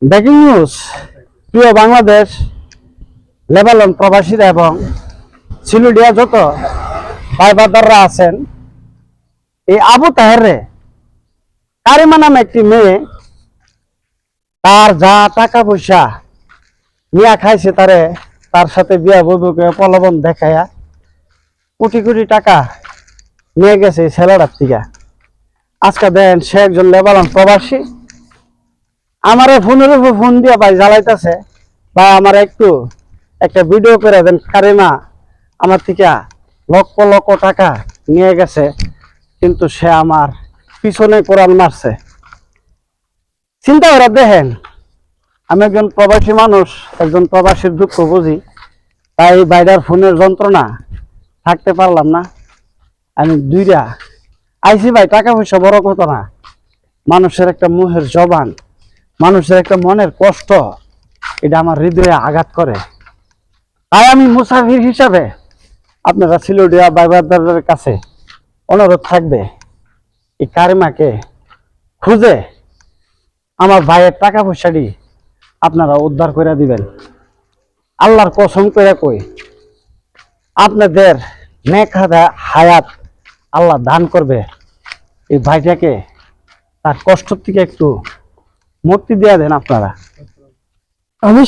Breaking news. প্রিয় Bangladesh, Lebanon প্রবাসীরা এবং সিলুডিয়া যত ভাই বাদাররা আছেন, এই আবু তাহেরে কারিমা নামে একটি মেয়ে তার যা টাকা পয়সা নিয়া খাইছে তার সাথে বিয়া বইবুকে প্রলোভন দেখায়া কোটি কোটি টাকা নিয়ে গেছে ছেলেটার থেকে। আজকে দেন সে একজন লেবানন প্রবাসী। আমার ফোনের উপর ফোন দিয়া ভাই জ্বালাইতেছে, ভাই আমার একটা ভিডিও করে দেন, কারিমা আমার থেকে লক্ষ লক্ষ টাকা নিয়ে গেছে, কিন্তু সে আমার পিছনে কোরআন মারছে। চিন্তা করে দেখেন, আমি একজন প্রবাসী মানুষ, একজন প্রবাসীর দুঃখ বুঝি, তাই বাইরের ফোনের যন্ত্রণা থাকতে পারলাম না। আমি দুইটা আইসি ভাই, টাকা পয়সা বড় কথা না, মানুষের একটা মুখের জবান, মানুষের একটা মনের কষ্ট, এটা আমার হৃদয়ে আঘাত করে। তাই আমি মুসাফির হিসাবে আপনারা সিলুডিয়া ভাইবারদের কাছে অনুরোধ থাকবে, এই কারিমাকে খুঁজে আমার ভাইয়ের টাকা পয়সাটি আপনারা উদ্ধার করে দিবেন। আল্লাহর কসম করে কই, আপনাদের নেক হায়াত আল্লাহ দান করবে। এই ভাইটাকে তার কষ্ট থেকে একটু মুক্তি দিয়ে দেন আপনারা। আমি